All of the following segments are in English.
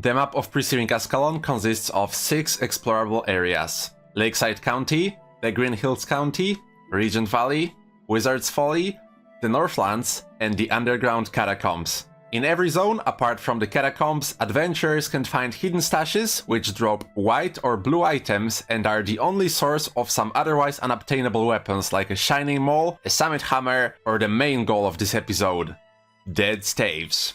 The map of pre-searing Ascalon consists of 6 explorable areas: Lakeside County, the Green Hills County, Regent Valley, Wizard's Folly, the Northlands, and the Underground Catacombs. In every zone, apart from the Catacombs, adventurers can find hidden stashes, which drop white or blue items and are the only source of some otherwise unobtainable weapons like a Shining Maul, a Summit Hammer, or the main goal of this episode, Dead Staves.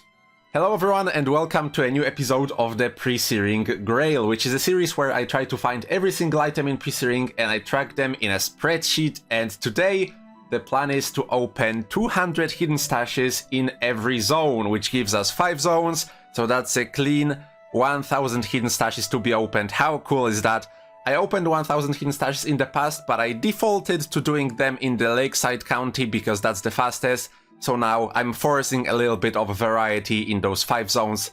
Hello everyone and welcome to a new episode of the pre-searing Grail, which is a series where I try to find every single item in pre-searing and I track them in a spreadsheet, and today the plan is to open 200 hidden stashes in every zone, which gives us 5 zones, so that's a clean 1000 hidden stashes to be opened. How cool is that? I opened 1000 hidden stashes in the past, but I defaulted to doing them in the Lakeside County because that's the fastest. So now I'm forcing a little bit of variety in those 5 zones,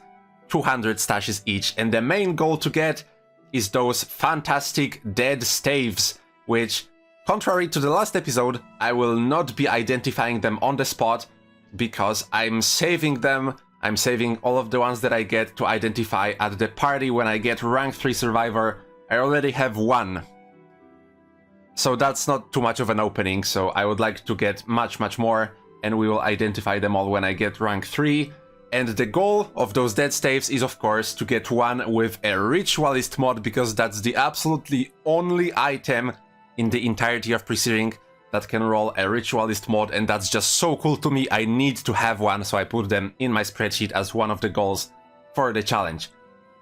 200 stashes each, and the main goal to get is those fantastic Dead Staves, which, contrary to the last episode, I will not be identifying them on the spot because I'm saving them. I'm saving all of the ones that I get to identify at the party when I get rank 3 survivor. I already have 1. So that's not too much of an opening, so I would like to get much more, and we will identify them all when I get rank 3. And the goal of those Dead Staves is, of course, to get one with a Ritualist mod, because that's the absolutely only item in the entirety of pre-searing that can roll a Ritualist mod, and that's just so cool to me. I need to have one, so I put them in my spreadsheet as one of the goals for the challenge.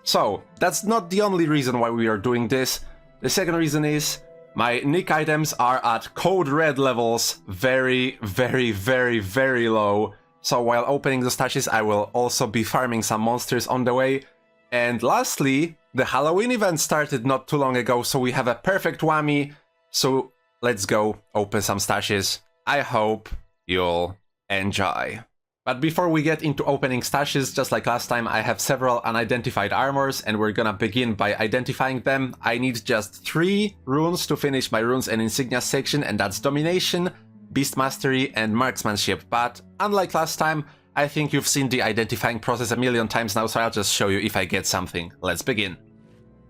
So, that's not the only reason why we are doing this. The second reason is my nick items are at code red levels, very low. So while opening the stashes, I will also be farming some monsters on the way. And lastly, the Halloween event started not too long ago, so we have a perfect whammy. So let's go open some stashes. I hope you'll enjoy. But before we get into opening stashes, just like last time, I have several unidentified armors and we're gonna begin by identifying them. I need just 3 runes to finish my runes and insignia section, and that's Domination, Beast Mastery, and Marksmanship. But unlike last time, I think you've seen the identifying process a million times now, so I'll just show you if I get something. Let's begin.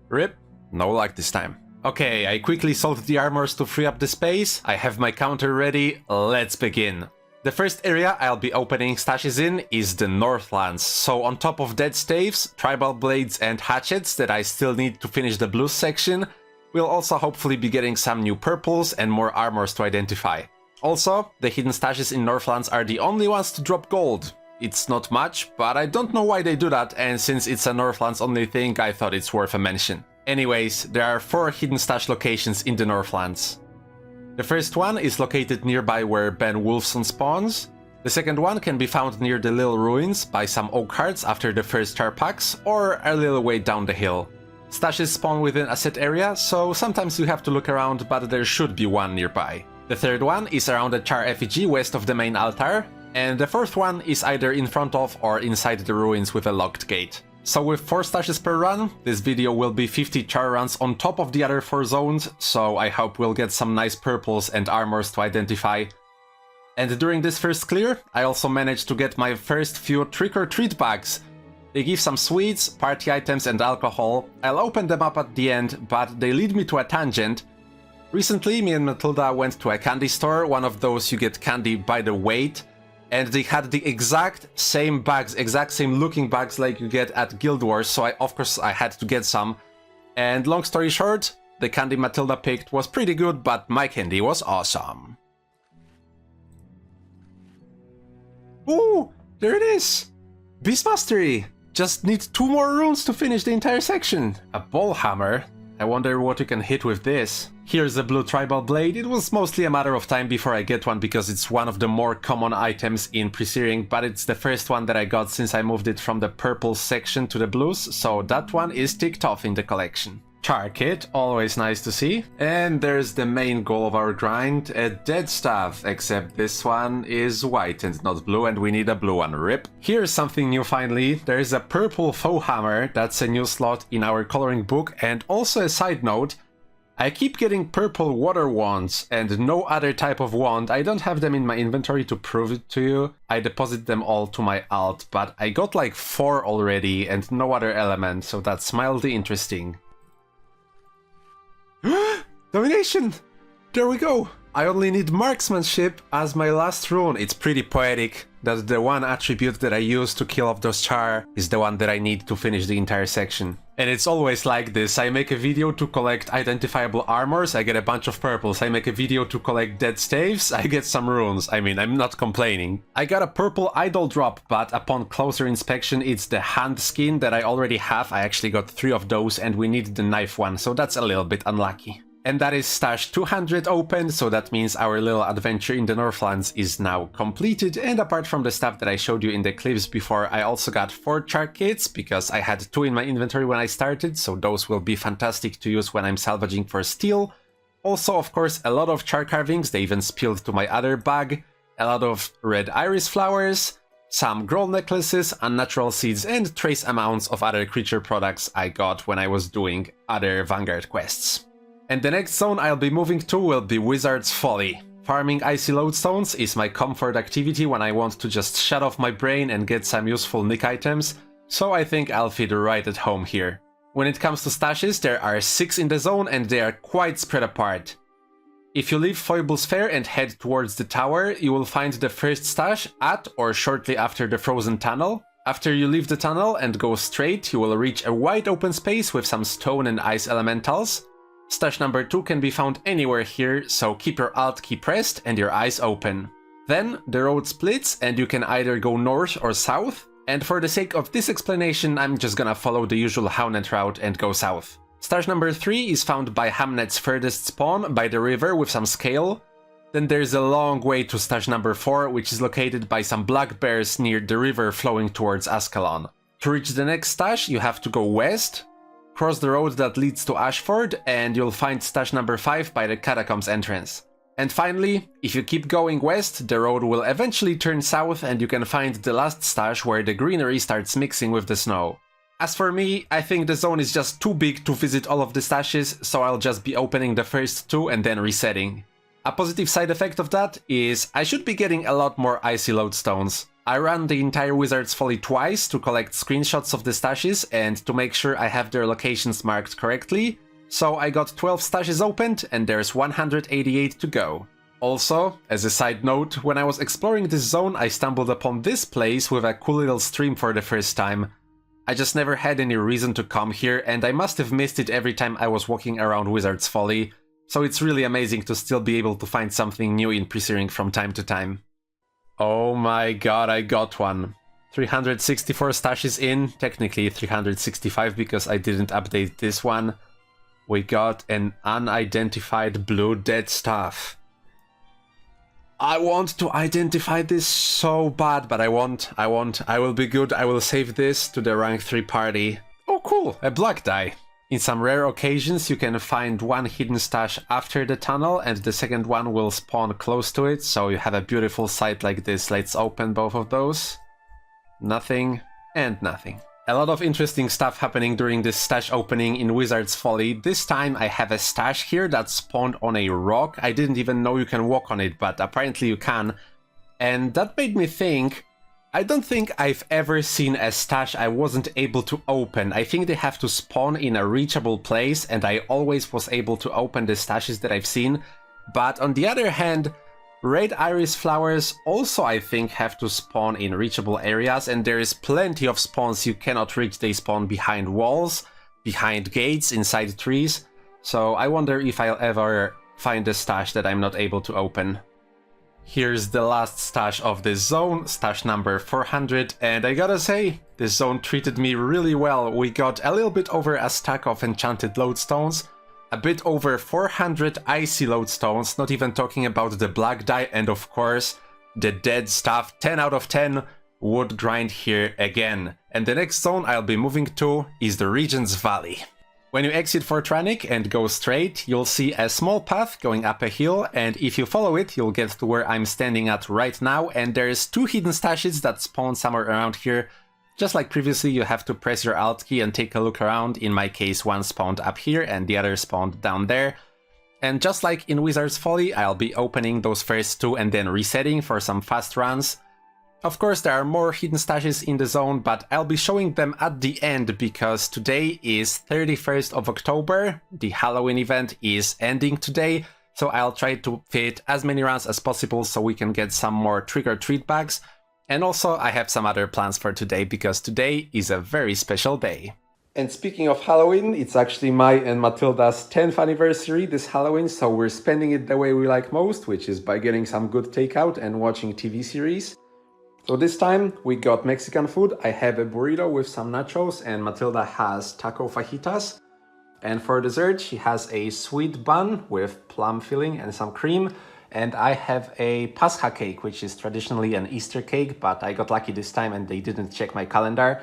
Rip, no luck this time. Okay, I quickly sold the armors to free up the space. I have my counter ready. Let's begin. The first area I'll be opening stashes in is the Northlands. So on top of Dead Staves, Tribal Blades, and Hatchets that I still need to finish the blues section, we'll also hopefully be getting some new purples and more armors to identify. Also, the hidden stashes in Northlands are the only ones to drop gold. It's not much, but I don't know why they do that, and since it's a Northlands only thing, I thought it's worth a mention. Anyways, there are 4 hidden stash locations in the Northlands. The first one is located nearby where Ben Wolfson spawns. The second one can be found near the Little Ruins by some oak hearts after the first char packs, or a little way down the hill. Stashes spawn within a set area, so sometimes you have to look around, but there should be one nearby. The third one is around the char effigy west of the main altar, and the fourth one is either in front of or inside the ruins with a locked gate. So with 4 stashes per run, this video will be 50 char runs on top of the other 4 zones, so I hope we'll get some nice purples and armors to identify. And during this first clear, I also managed to get my first few trick-or-treat bags. They give some sweets, party items, and alcohol. I'll open them up at the end, but they lead me to a tangent. Recently, me and Matilda went to a candy store, one of those you get candy by the weight, and they had the exact same bags, exact same looking bags like you get at Guild Wars, so of course I had to get some. And long story short, the candy Matilda picked was pretty good, but my candy was awesome. Ooh, there it is! Beast Mastery! Just need 2 more runes to finish the entire section. A ball hammer? I wonder what you can hit with this. Here's a blue tribal blade. It was mostly a matter of time before I get one because it's one of the more common items in pre-searing, but it's the first one that I got since I moved it from the purple section to the blues, so that one is ticked off in the collection. Char kit, always nice to see. And there's the main goal of our grind, a dead staff, except this one is white and not blue, and we need a blue one. Rip. Here's something new finally. There's a purple faux hammer. That's a new slot in our coloring book, and also a side note, I keep getting purple water wands and no other type of wand. I don't have them in my inventory to prove it to you. I deposit them all to my alt, but I got like 4 already and no other element, so that's mildly interesting. Domination! There we go! I only need marksmanship as my last rune. It's pretty poetic that the one attribute that I use to kill off those char is the one that I need to finish the entire section. And it's always like this. I make a video to collect identifiable armors, I get a bunch of purples. I make a video to collect Dead Staves, I get some runes. I mean, I'm not complaining. I got a purple idol drop, but upon closer inspection it's the hand skin that I already have. I actually got 3 of those and we need the knife one, so that's a little bit unlucky. And that is stash 200 open, so that means our little adventure in the Northlands is now completed. And apart from the stuff that I showed you in the clips before, I also got 4 char kits, because I had 2 in my inventory when I started, so those will be fantastic to use when I'm salvaging for steel. Also, of course, a lot of char carvings, they even spilled to my other bag, a lot of red iris flowers, some Grail necklaces, unnatural seeds, and trace amounts of other creature products I got when I was doing other Vanguard quests. And the next zone I'll be moving to will be Wizard's Folly. Farming icy lodestones is my comfort activity when I want to just shut off my brain and get some useful nick items, so I think I'll fit right at home here. When it comes to stashes, there are 6 in the zone and they are quite spread apart. If you leave Foible's Fair and head towards the tower, you will find the first stash at or shortly after the frozen tunnel. After you leave the tunnel and go straight, you will reach a wide open space with some stone and ice elementals. Stash number 2 can be found anywhere here, so keep your alt key pressed and your eyes open. Then the road splits and you can either go north or south, and for the sake of this explanation I'm just gonna follow the usual Hownet route and go south. Stash number 3 is found by Hamnet's furthest spawn by the river with some scale. Then there's a long way to stash number 4, which is located by some black bears near the river flowing towards Ascalon. To reach the next stash you have to go west, cross the road that leads to Ashford, and you'll find stash number 5 by the Catacombs entrance. And finally, if you keep going west, the road will eventually turn south and you can find the last stash where the greenery starts mixing with the snow. As for me, I think the zone is just too big to visit all of the stashes, so I'll just be opening the first 2 and then resetting. A positive side effect of that is I should be getting a lot more icy lodestones. I ran the entire Wizard's Folly twice to collect screenshots of the stashes and to make sure I have their locations marked correctly, so I got 12 stashes opened and there's 188 to go. Also, as a side note, when I was exploring this zone I stumbled upon this place with a cool little stream for the first time. I just never had any reason to come here and I must have missed it every time I was walking around Wizard's Folly, so it's really amazing to still be able to find something new in pre-searing from time to time. Oh my god, I got one. 364 stashes in, technically 365 because I didn't update this one. We got an unidentified blue dead staff. I want to identify this so bad, but I won't. I will be good, I will save this to the rank 3 party. Oh cool, a black die. In some rare occasions you can find one hidden stash after the tunnel and the second one will spawn close to it, so you have a beautiful sight like this. Let's open both of those. Nothing and nothing. A lot of interesting stuff happening during this stash opening in Wizard's Folly. This time I have a stash here that spawned on a rock. I didn't even know you can walk on it, but apparently you can. And that made me think, I don't think I've ever seen a stash I wasn't able to open. I think they have to spawn in a reachable place and I always was able to open the stashes that I've seen. But on the other hand, red iris flowers also I think have to spawn in reachable areas, and there is plenty of spawns you cannot reach. They spawn behind walls, behind gates, inside trees. So I wonder if I'll ever find a stash that I'm not able to open. Here's the last stash of this zone, stash number 400, and I gotta say, this zone treated me really well. We got a little bit over a stack of enchanted lodestones, a bit over 400 icy lodestones, not even talking about the black die, and of course, the dead stuff. 10 out of 10, wood grind here again. And the next zone I'll be moving to is the Regent's Valley. When you exit Fortranic and go straight, you'll see a small path going up a hill, and if you follow it, you'll get to where I'm standing at right now, and there's 2 hidden stashes that spawn somewhere around here. Just like previously, you have to press your alt key and take a look around. In my case, one spawned up here and the other spawned down there. And just like in Wizard's Folly, I'll be opening those first 2 and then resetting for some fast runs. Of course, there are more hidden stashes in the zone, but I'll be showing them at the end because today is 31st of October, the Halloween event is ending today, so I'll try to fit as many runs as possible so we can get some more trick-or-treat bags. And also, I have some other plans for today because today is a very special day. And speaking of Halloween, it's actually my and Matilda's 10th anniversary this Halloween, so we're spending it the way we like most, which is by getting some good takeout and watching TV series. So this time we got Mexican food. I have a burrito with some nachos and Matilda has taco fajitas. And for dessert, she has a sweet bun with plum filling and some cream. And I have a Pascha cake, which is traditionally an Easter cake, but I got lucky this time and they didn't check my calendar.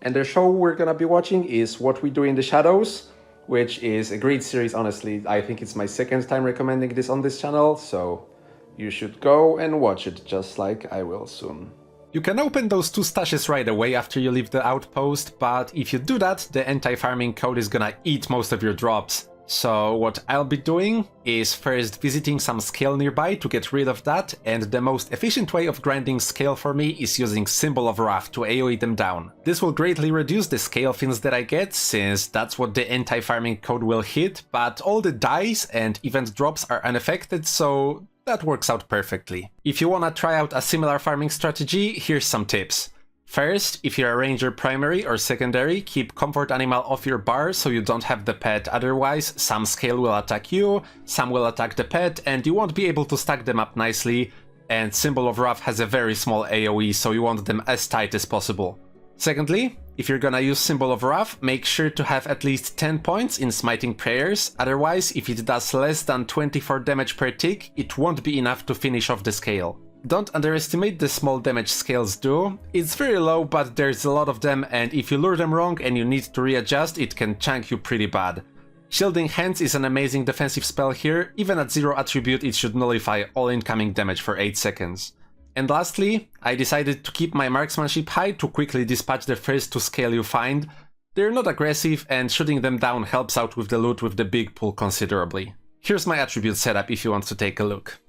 And the show we're gonna be watching is What We Do in the Shadows, which is a great series, honestly. I think it's my second time recommending this on this channel, so you should go and watch it, just like I will soon. You can open those 2 stashes right away after you leave the outpost, but if you do that, the anti-farming code is gonna eat most of your drops. So what I'll be doing is first visiting some scale nearby to get rid of that, and the most efficient way of grinding scale for me is using Symbol of Wrath to AoE them down. This will greatly reduce the scale fins that I get, since that's what the anti-farming code will hit, but all the dice and event drops are unaffected, so that works out perfectly. If you wanna try out a similar farming strategy, here's some tips. First, if you're a ranger primary or secondary, keep comfort animal off your bar so you don't have the pet, otherwise some scale will attack you, some will attack the pet, and you won't be able to stack them up nicely, and Symbol of Wrath has a very small AoE, so you want them as tight as possible. Secondly, if you're gonna use Symbol of Wrath, make sure to have at least 10 points in Smiting Prayers, otherwise if it does less than 24 damage per tick, it won't be enough to finish off the scale. Don't underestimate the small damage scales do. It's very low, but there's a lot of them, and if you lure them wrong and you need to readjust, it can chunk you pretty bad. Shielding Hands is an amazing defensive spell here. Even at 0 attribute, it should nullify all incoming damage for 8 seconds. And lastly, I decided to keep my marksmanship high to quickly dispatch the first 2 scale you find. They're not aggressive, and shooting them down helps out with the loot with the big pool considerably. Here's my attribute setup if you want to take a look.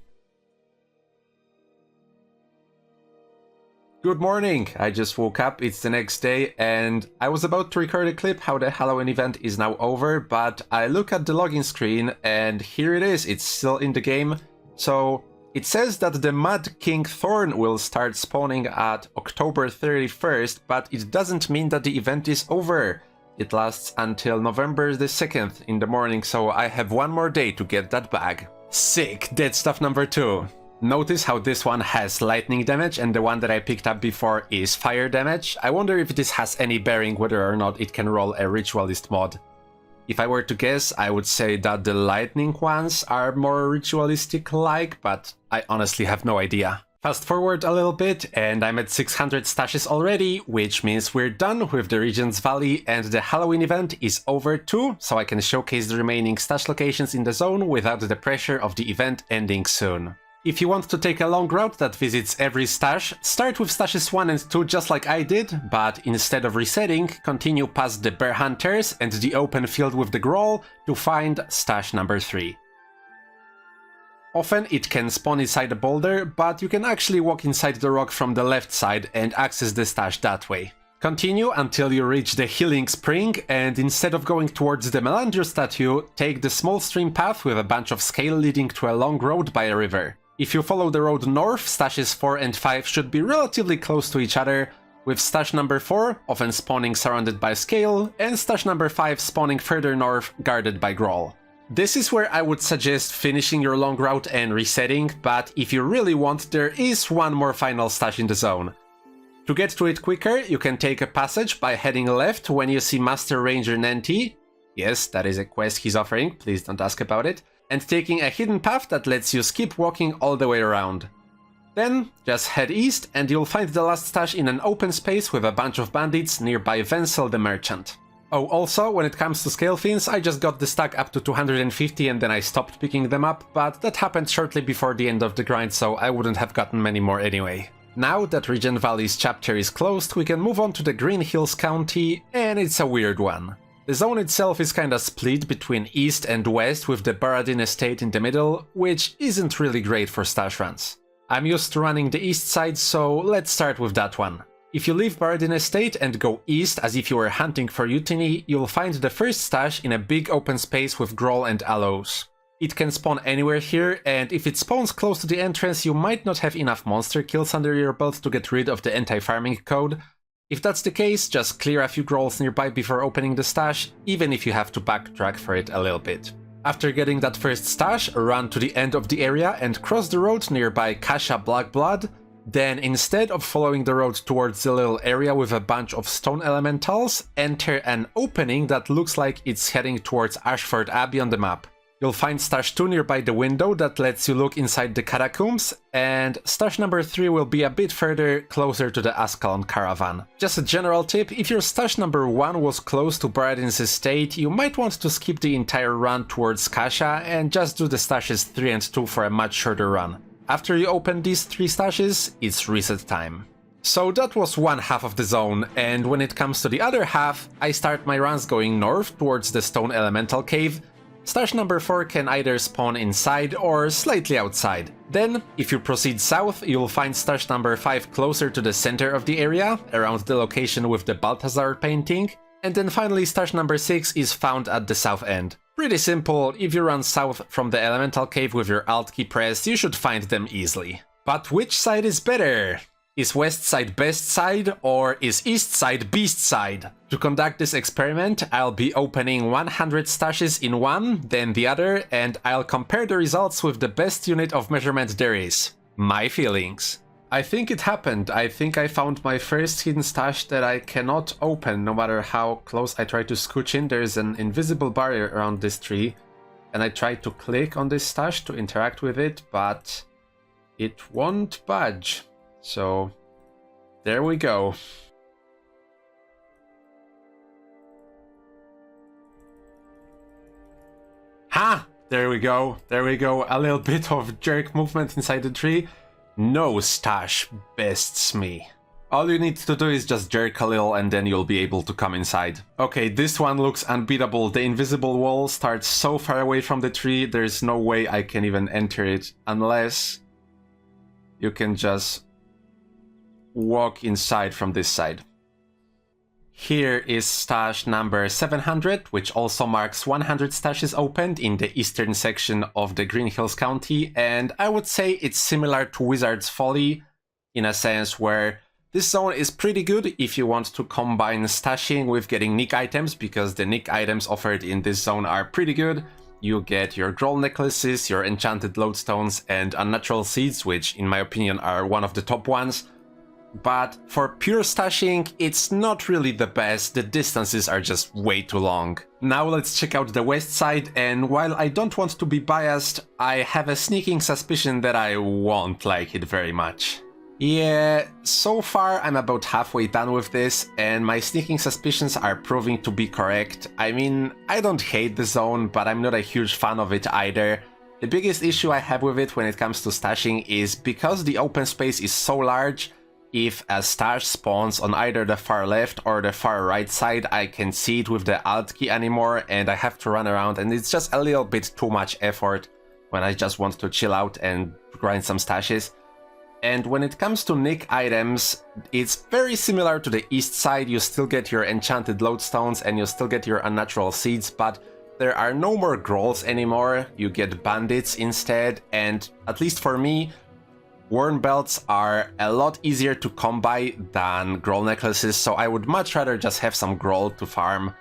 Good morning! I just woke up, it's the next day, and I was about to record a clip how the Halloween event is now over, but I look at the login screen and here it is, it's still in the game. So it says that the Mad King Thorn will start spawning at October 31st, but it doesn't mean that the event is over. It lasts until November the 2nd in the morning, so I have one more day to get that bag. Sick! Dead stuff number 2. Notice how this one has lightning damage and the one that I picked up before is fire damage. I wonder if this has any bearing whether or not it can roll a ritualist mod. If I were to guess, I would say that the lightning ones are more ritualistic-like, but I honestly have no idea. Fast forward a little bit and I'm at 600 stashes already, which means we're done with the Regent's Valley and the Halloween event is over too, so I can showcase the remaining stash locations in the zone without the pressure of the event ending soon. If you want to take a long route that visits every stash, start with stashes 1 and 2 just like I did, but instead of resetting, continue past the Bear Hunters and the open field with the Grail to find stash number 3. Often it can spawn inside a boulder, but you can actually walk inside the rock from the left side and access the stash that way. Continue until you reach the Healing Spring, and instead of going towards the Melandrio statue, take the small stream path with a bunch of scale leading to a long road by a river. If you follow the road north, stashes 4 and 5 should be relatively close to each other, with stash number 4 often spawning surrounded by scale, and stash number 5 spawning further north, guarded by Grail. This is where I would suggest finishing your long route and resetting, but if you really want, there is one more final stash in the zone. To get to it quicker, you can take a passage by heading left when you see Master Ranger Nanti. Yes, that is a quest he's offering, please don't ask about it. And taking a hidden path that lets you skip walking all the way around. Then, just head east and you'll find the last stash in an open space with a bunch of bandits nearby Vencel the Merchant. Oh, also, when it comes to scale fins, I just got the stack up to 250 and then I stopped picking them up, but that happened shortly before the end of the grind, so I wouldn't have gotten many more anyway. Now that Regent Valley's chapter is closed, we can move on to the Green Hills County, and it's a weird one. The zone itself is kinda split between east and west with the Baradin estate in the middle, which isn't really great for stash runs. I'm used to running the east side, so let's start with that one. If you leave Baradin estate and go east as if you were hunting for Utini, you'll find the first stash in a big open space with Grail and aloes. It can spawn anywhere here, and if it spawns close to the entrance, you might not have enough monster kills under your belt to get rid of the anti-farming code. If that's the case, just clear a few Growls nearby before opening the stash, even if you have to backtrack for it a little bit. After getting that first stash, run to the end of the area and cross the road nearby Kasha Blackblood. Then, instead of following the road towards the little area with a bunch of stone elementals, enter an opening that looks like it's heading towards Ashford Abbey on the map. You'll find stash 2 nearby the window that lets you look inside the catacombs, and stash number 3 will be a bit further, closer to the Ascalon caravan. Just a general tip, if your stash number 1 was close to Baradin's estate, you might want to skip the entire run towards Kasha and just do the stashes 3 and 2 for a much shorter run. After you open these 3 stashes, it's reset time. So that was one half of the zone, and when it comes to the other half, I start my runs going north towards the Stone Elemental Cave. Stash number 4 can either spawn inside or slightly outside. Then, if you proceed south, you'll find stash number 5 closer to the center of the area, around the location with the Balthazar painting. And then finally stash number 6 is found at the south end. Pretty simple, if you run south from the Elemental Cave with your Alt key pressed, you should find them easily. But which side is better? Is west side best side, or is east side beast side? To conduct this experiment, I'll be opening 100 stashes in one, then the other, and I'll compare the results with the best unit of measurement there is. My feelings. I think it happened. I think I found my first hidden stash that I cannot open no matter how close I try to scooch in. There's an invisible barrier around this tree, and I tried to click on this stash to interact with it, but it won't budge. So, there we go. Ha! There we go, there we go. A little bit of jerk movement inside the tree. No stash bests me. All you need to do is just jerk a little and then you'll be able to come inside. Okay, this one looks unbeatable. The invisible wall starts so far away from the tree, there's no way I can even enter it unless you can just walk inside from this side. Here is stash number 700, which also marks 100 stashes opened in the eastern section of the Green Hills County, and I would say it's similar to Wizard's Folly in a sense where this zone is pretty good if you want to combine stashing with getting nick items, because the nick items offered in this zone are pretty good. You get your Grail necklaces, your enchanted lodestones, and unnatural seeds, which in my opinion are one of the top ones. But for pure stashing, it's not really the best, the distances are just way too long. Now let's check out the west side, and while I don't want to be biased, I have a sneaking suspicion that I won't like it very much. Yeah, so far I'm about halfway done with this, and my sneaking suspicions are proving to be correct. I mean, I don't hate the zone, but I'm not a huge fan of it either. The biggest issue I have with it when it comes to stashing is because the open space is so large. If a stash spawns on either the far left or the far right side, I can see it with the Alt key anymore and I have to run around, and it's just a little bit too much effort when I just want to chill out and grind some stashes. And when it comes to nick items, it's very similar to the east side. You still get your enchanted lodestones and you still get your unnatural seeds, but there are no more Growls anymore. You get bandits instead, and at least for me, worn belts are a lot easier to come by than Grail necklaces, so I would much rather just have some Grail to farm.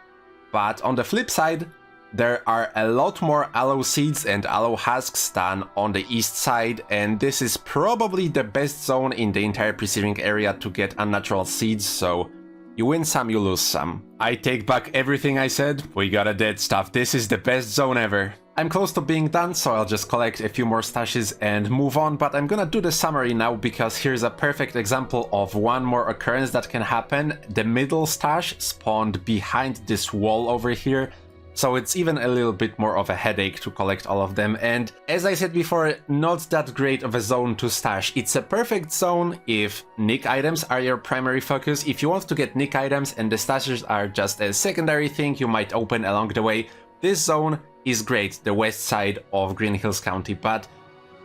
But on the flip side, there are a lot more aloe seeds and aloe husks than on the east side, and this is probably the best zone in the entire pre-searing area to get unnatural seeds, so you win some, you lose some. I take back everything I said, we got a dead stuff, this is the best zone ever. I'm close to being done, so I'll just collect a few more stashes and move on, but I'm gonna do the summary now because here's a perfect example of one more occurrence that can happen. The middle stash spawned behind this wall over here, So it's even a little bit more of a headache to collect all of them, and as I said before, not that great of a zone to stash. It's a perfect zone if nick items are your primary focus. If you want to get nick items and the stashes are just a secondary thing you might open along the way, this zone is great, the west side of Green Hills County. But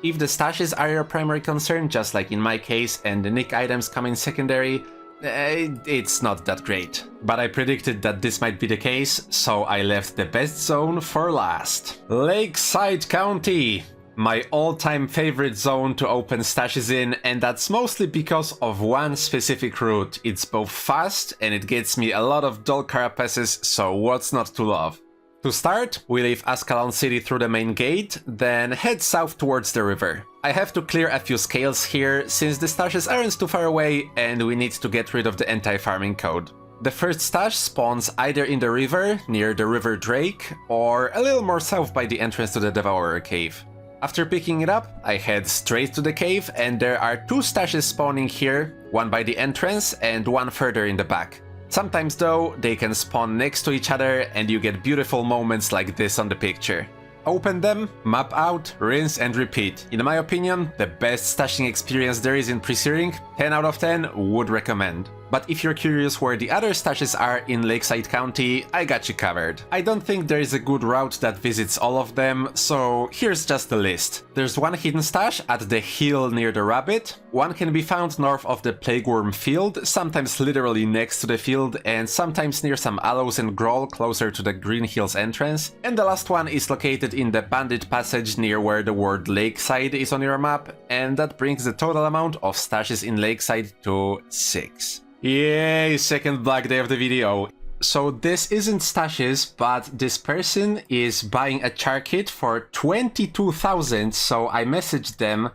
if the stashes are your primary concern, just like in my case, and the nick items come in secondary, it's not that great. But I predicted that this might be the case, so I left the best zone for last. Lakeside County! My all-time favorite zone to open stashes in, and that's mostly because of one specific route. It's both fast and it gets me a lot of dull carapaces, so what's not to love? To start, we leave Ascalon City through the main gate, then head south towards the river. I have to clear a few scales here, since the stashes aren't too far away and we need to get rid of the anti-farming code. The first stash spawns either in the river, near the River Drake, or a little more south by the entrance to the Devourer Cave. After picking it up, I head straight to the cave, and there are two stashes spawning here, one by the entrance and one further in the back. Sometimes though, they can spawn next to each other and you get beautiful moments like this on the picture. Open them, map out, rinse and repeat. In my opinion, the best stashing experience there is in pre-searing, 10 out of 10 would recommend. But if you're curious where the other stashes are in Lakeside County, I got you covered. I don't think there is a good route that visits all of them, so here's just the list. There's one hidden stash at the hill near the rabbit, one can be found north of the Plagueworm field, sometimes literally next to the field, and sometimes near some aloes and Grail closer to the Green Hills entrance, and the last one is located in the Bandit Passage near where the word Lakeside is on your map, and that brings the total amount of stashes in Lakeside to 6. Yay, second black day of the video. So this isn't stashes, but this person is buying a char kit for 22,000, so I messaged them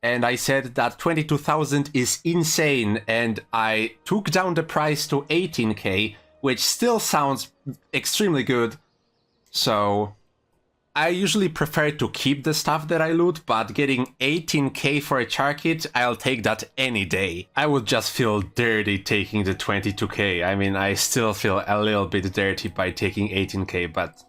and I said that 22,000 is insane, and I took down the price to 18k, which still sounds extremely good. So I usually prefer to keep the stuff that I loot, but getting 18k for a char kit, I'll take that any day. I would just feel dirty taking the 22k. I mean, I still feel a little bit dirty by taking 18k, but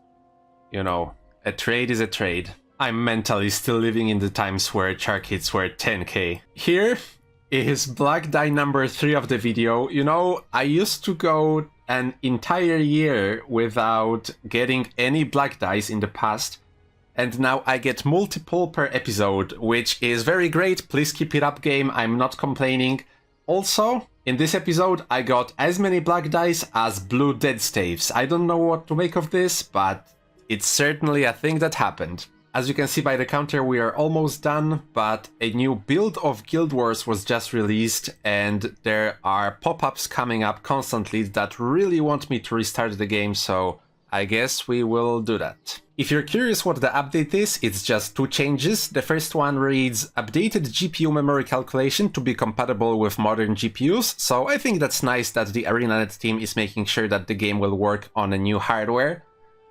you know, a trade is a trade. I'm mentally still living in the times where char kits were 10k. Here is black die number 3 of the video. You know, I used to go an entire year without getting any black dice in the past, and now I get multiple per episode, which is very great. Please keep it up, game, I'm not complaining. Also, in this episode I got as many black dice as blue Dead Staves. I don't know what to make of this, but it's certainly a thing that happened. As you can see by the counter, we are almost done, but a new build of Guild Wars was just released, and there are pop-ups coming up constantly that really want me to restart the game, so I guess we will do that. If you're curious what the update is, it's just 2 changes. The first one reads, updated GPU memory calculation to be compatible with modern GPUs, so I think that's nice that the ArenaNet team is making sure that the game will work on a new hardware.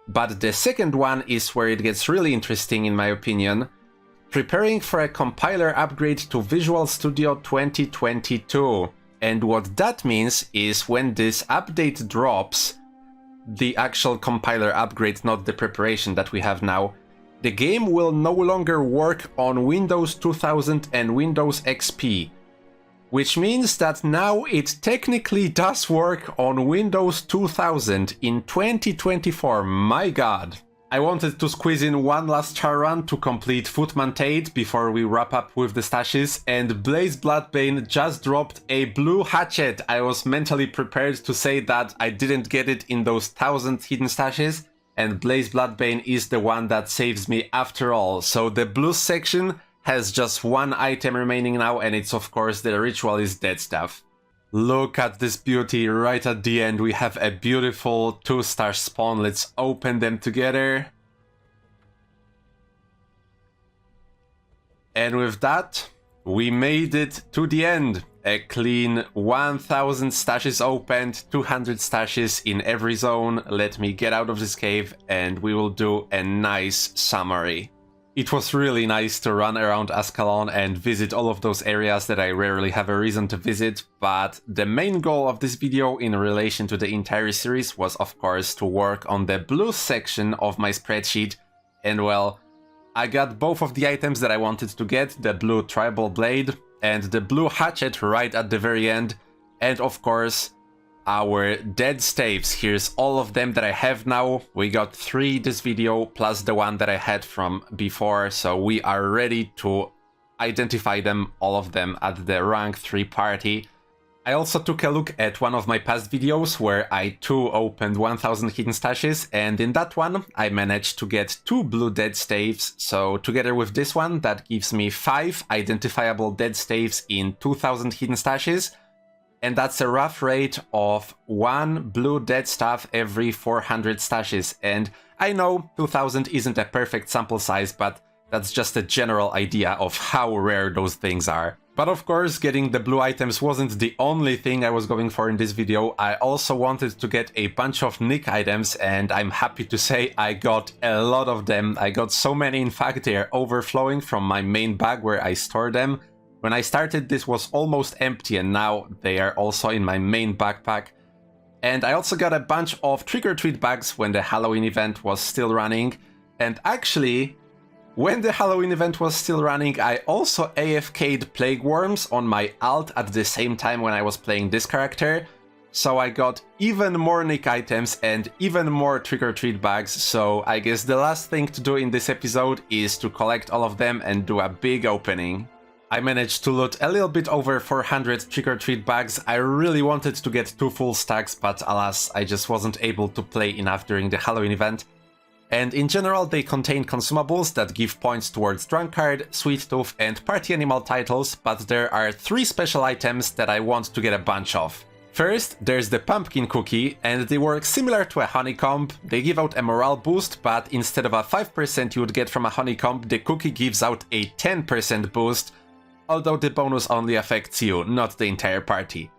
But the second one is where it gets really interesting in my opinion. Preparing for a compiler upgrade to Visual Studio 2022. And what that means is when this update drops, the actual compiler upgrade, not the preparation that we have now, the game will no longer work on Windows 2000 and Windows XP. Which means that now it technically does work on Windows 2000 in 2024, my god. I wanted to squeeze in one last char run to complete Footman Tate before we wrap up with the stashes, and Blaze Bloodbane just dropped a blue hatchet. I was mentally prepared to say that I didn't get it in those 1000 hidden stashes, and Blaze Bloodbane is the one that saves me after all. So the blue section has just one item remaining now, and it's of course the Ritualist Dead Staff. Look at this beauty. Right at the end we have a beautiful 2-star spawn. Let's open them together. And with that, we made it to the end. A clean 1000 stashes opened, 200 stashes in every zone. Let me get out of this cave and we will do a nice summary. It was really nice to run around Ascalon and visit all of those areas that I rarely have a reason to visit, but the main goal of this video in relation to the entire series was of course to work on the blue section of my spreadsheet, and well, I got both of the items that I wanted to get, the blue tribal blade and the blue hatchet right at the very end, and of course our Dead Staves. Here's all of them that I have now. We got 3 this video, plus the one that I had from before, so we are ready to identify them, all of them, at the rank 3 party. I also took a look at one of my past videos where I too opened 1000 hidden stashes, and in that one I managed to get 2 blue Dead Staves, so together with this one that gives me 5 identifiable Dead Staves in 2000 hidden stashes. And that's a rough rate of 1 blue dead staff every 400 stashes. And I know 2000 isn't a perfect sample size, but that's just a general idea of how rare those things are. But of course, getting the blue items wasn't the only thing I was going for in this video. I also wanted to get a bunch of Nick items, and I'm happy to say I got a lot of them. I got so many, in fact, they are overflowing from my main bag where I store them. When I started, this was almost empty, and now they are also in my main backpack. And I also got a bunch of trick-or-treat bags when the Halloween event was still running. And actually, when the Halloween event was still running, I also AFK'd Plague Worms on my alt at the same time when I was playing this character. So I got even more Nick items and even more trick-or-treat bags, so I guess the last thing to do in this episode is to collect all of them and do a big opening. I managed to loot a little bit over 400 trick-or-treat bags. I really wanted to get 2 full stacks, but alas, I just wasn't able to play enough during the Halloween event. And in general, they contain consumables that give points towards Drunkard, Sweet Tooth and Party Animal titles, but there are 3 special items that I want to get a bunch of. First, there's the Pumpkin Cookie, and they work similar to a honeycomb. They give out a morale boost, but instead of a 5% you would get from a honeycomb, the cookie gives out a 10% boost, although the bonus only affects you, not the entire party.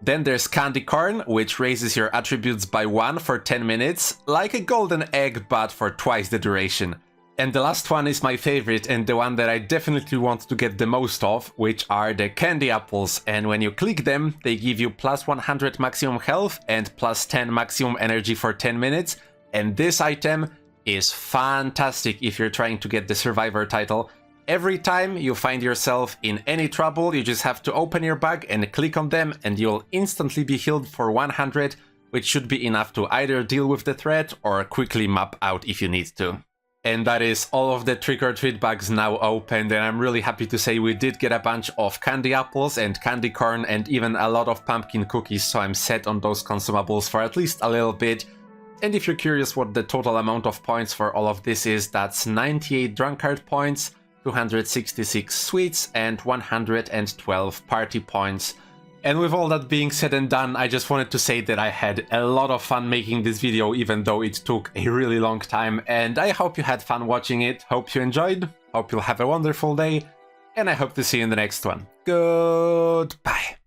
Then there's Candy Corn, which raises your attributes by 1 for 10 minutes, like a golden egg but for twice the duration. And the last one is my favorite and the one that I definitely want to get the most of, which are the Candy Apples, and when you click them, they give you plus 100 maximum health and plus 10 maximum energy for 10 minutes, and this item is fantastic if you're trying to get the Survivor title. Every time you find yourself in any trouble, you just have to open your bag and click on them and you'll instantly be healed for 100, which should be enough to either deal with the threat or quickly map out if you need to. And that is all of the trick-or-treat bags now opened, and I'm really happy to say we did get a bunch of candy apples and candy corn and even a lot of pumpkin cookies, so I'm set on those consumables for at least a little bit. And if you're curious what the total amount of points for all of this is, that's 98 drunkard points, 266 sweets and 112 party points. And with all that being said and done, I just wanted to say that I had a lot of fun making this video, even though it took a really long time, and I hope you had fun watching it, hope you enjoyed, hope you'll have a wonderful day, and I hope to see you in the next one. Goodbye.